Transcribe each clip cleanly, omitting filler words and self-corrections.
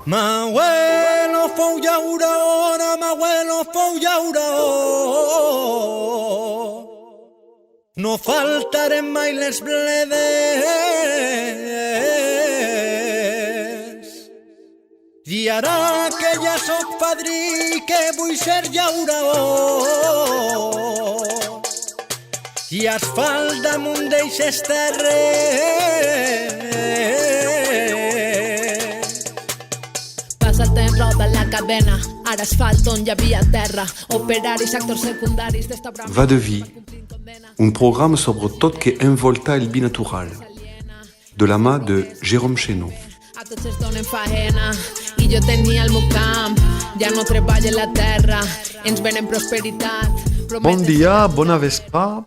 M'abuelo fou llaurona, m'abuelo fou llauró. No faltarem mai les bledes. I ara que ja soc padrí, que vull ser llaurador, i asfalt damunt d'eixes terres. Passa el temps, roda la cadena, ara asfalt on hi havia terra, operaris, actors secundaris d'esta brama. Va de vie, un programme sobre tot que envolta el binatural, de la mà de Jérôme Chénaud. A tots es donen faena, i jo tenia el meu camp, ja no treballa la terra, ens venen prosperitat. Bon dia, bona vespa.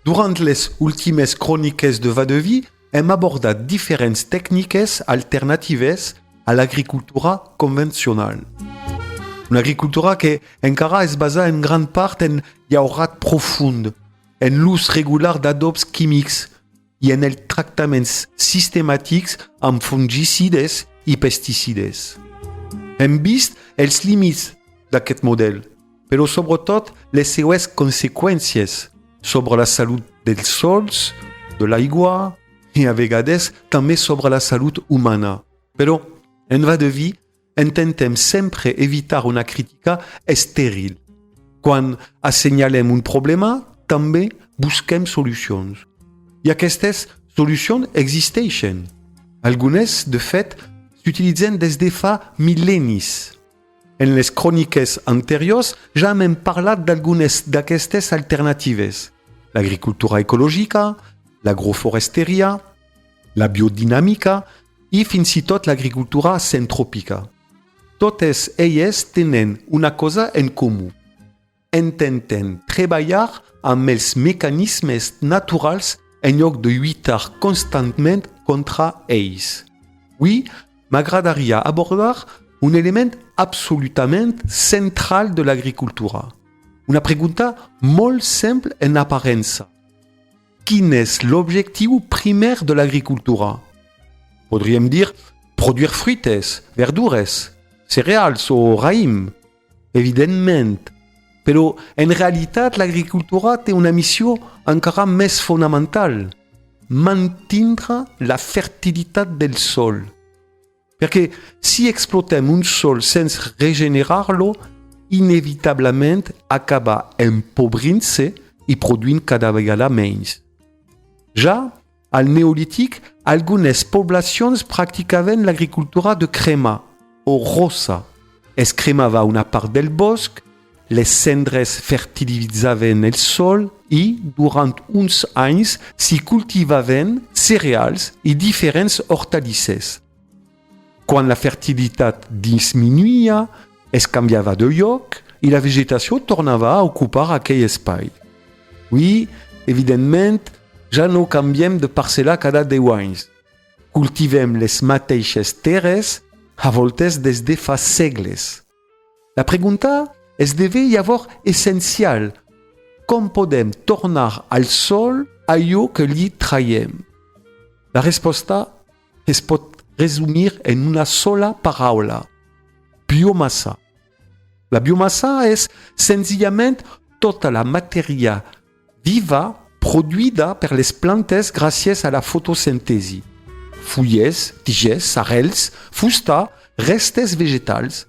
Durant les últimes cròniques de Va de vie, hem abordat diferents tècniques alternatives a l'agricultura convencional. Una agricultura que encara es basa en gran part en llaurat profund, en l'ús regular d'adobs químics i en els tractaments sistemàtics amb fungicides i pesticides. Hem vist els límits d'aquest model, però sobretot les seues conseqüències sobre la salut dels sols, de l'aigua i a vegades també sobre la salut humana. Però en Va de vie intentem sempre evitar una crítica estèril. Quan assenyalem un problema, també busquem solucions. I aquestes solucions existeixen. Algunes, de fet, s'utilitzen des de fa mil·lennis. En les cròniques anteriors ja hem parlat d'algunes d'aquestes alternatives. L'agricultura ecològica, l'agroforesteria, la biodinàmica i fins i tot l'agricultura centròpica. Totes elles tenen una cosa en comú. Intenten treballar amb els mecanismes naturals en lloc de lluitar constantment contra ells. Avui m'agradaria abordar un element absolutament central de l'agricultura. Una pregunta molt simple en aparença. Quin és l'objectiu primer de l'agricultura? Podríem dir produir fruites, verdures, cereals o raïm. Evidentment. Però en realitat l'agricultura té una missió encara més fonamental. Mantindre la fertilitat del sol. Perquè si explotem un sol sense regenerar-lo, inevitablement acaba empobrint-se i produint cada vegada menys. Ja al Neolític, algunes poblacions practicaven l'agricultura de crema o rosa. Es cremava una part del bosc, les cendres fertilitzaven el sol i, durant uns anys, s'hi cultivaven cereals i diferents hortalisses. Quan la fertilitat disminuïa, es canviava de lloc i la vegetació tornava a ocupar aquell espai. Avui, evidentment, ja no canviem de parcel·la cada 10 anys. Cultivem les mateixes terres, a voltes des de fa segles. La pregunta esdevé llavors essencial. Com podem tornar al sol allò que li traiem? La resposta es pot resumir en una sola paraula. Biomassa. La biomassa és senzillament tota la matèria viva produïda per les plantes gràcies a la fotosíntesi. Fulles, tiges, arrels, fusta, restes vegetals.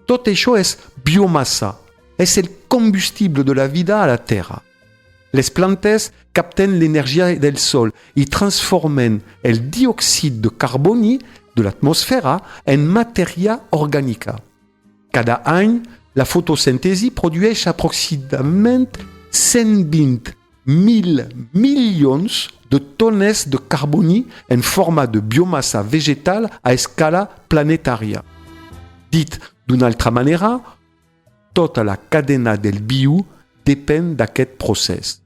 Tot això és biomassa. És el combustible de la vida a la terra. Les plantes capten l'energia del sol i transformen el diòxid de carboni de l'atmosfera en matèria orgànica. Cada any, la fotosíntesi produeix aproximadament 120.000 milions de tones de carboni en forma de biomassa vegetal a escala planetària. Dit d'una altra manera, tota la cadena del bio depèn d'aquest procés.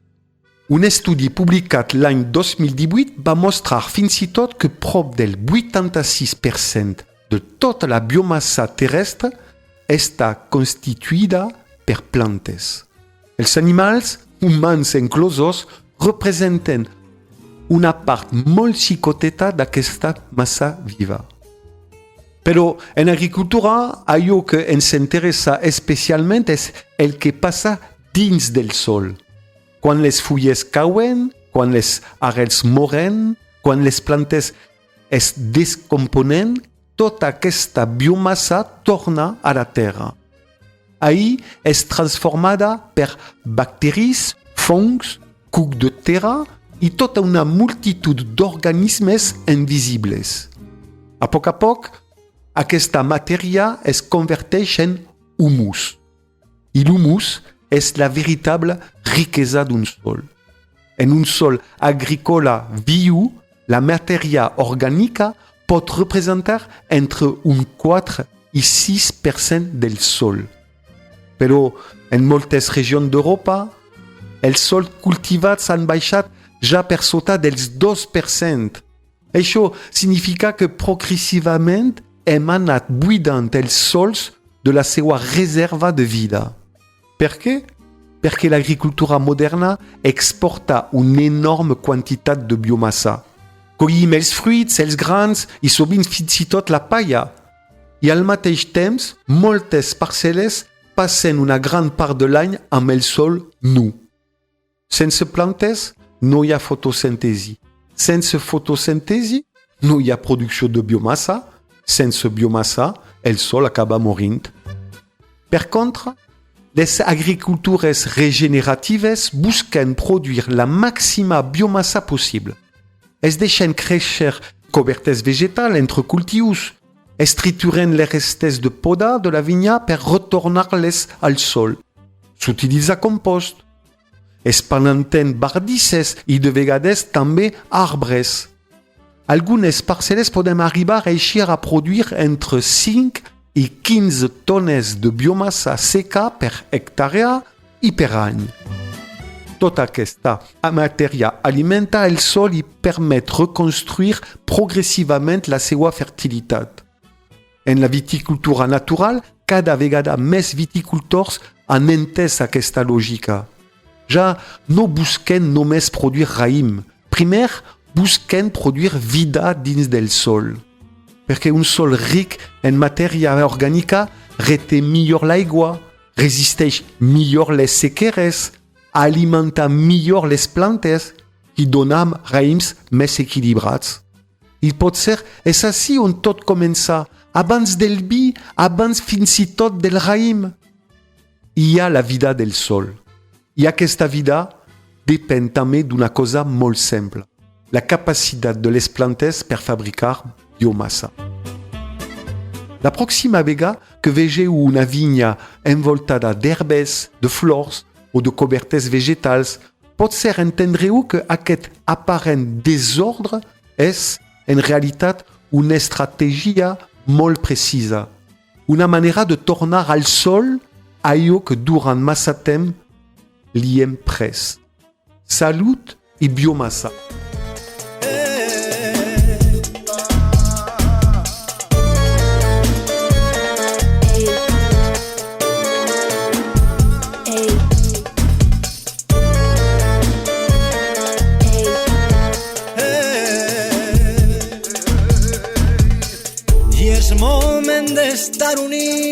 Un estudi publicat l'any 2018 va mostrar fins i tot que prop del 86% de tota la biomassa terrestre està constituïda per plantes. Els animals, humans inclosos, representen una part molt xicoteta d'aquesta massa viva. Pero en agricultura, allò que ens interessa especialment és el que passa dins del sol. Quan les fulles cauen, quan les arrels moren, quan les plantes es descomponen, tota aquesta biomassa torna a la terra. Ahí és transformada per bacteris, fongs, cucs de terra i tota una multitud d'organismes invisibles. A poc, aquesta matèria es converteix en humus. I l'humus és la veritable riquesa d'un sol. En un sol agrícola viu, la matèria orgànica pot representar entre un 4 i 6% del sol. Però en moltes regions d'Europa, els sòls cultivats han baixat ja per sota dels 2%. Això significa que progressivament hem anat buidant els sòls de la seva reserva de vida. Per què? Perquè l'agricultura moderna exporta una enorme quantitat de biomassa. Collim els fruits, els grans i sovint fins i tot la palla. I al mateix temps, moltes parcel·les passen una gran part de l'any amb el sol nu. Sense plantes, no hi ha fotosíntesi. Sense fotosíntesi, no hi ha producció de biomassa. Sense biomassa, el sol acaba morint. Per contra, les agricultures regeneratives busquen produir la màxima biomassa possible. Es deixen créixer cobertes vegetals entre cultius. Es trituren les restes de poda de la vinya per retornar-les al sol. S'utilitza compost. Es planten bardisses i de vegades també arbres. Algunes parcel·les poden arribar així a produir entre 5 i 15 tones de biomassa seca per hectàrea i per any. Tota aquesta matèria alimenta el sol i permet reconstruir progressivament la seva fertilitat. En la viticultura natural, cada vegada més viticultors han entès aquesta lògica. Ja no busquen només produir raïm. Primer, busquen produir vida dins del sol. Perquè un sol ric en matèria orgànica reté millor l'aigua, resisteix millor les sequeres, alimenta millor les plantes i dona raïms més equilibrats. I potser és així on tot comença, abans del vi, abans fins i tot del raïm. Hi ha la vida del sol. I aquesta vida depèn també d'una cosa molt simple, la capacitat de les plantes per fabricar biomassa. La pròxima vegada que vegeu una vinya envoltada d'herbes, de flors o de cobertes vegetals, potser entendreu que aquest aparent desordre és, en realitat, una estratègia molt precisa, una manera de tornar al sol allò que durant massa temps li hem pres. Salut i biomassa. I és moment d'estar units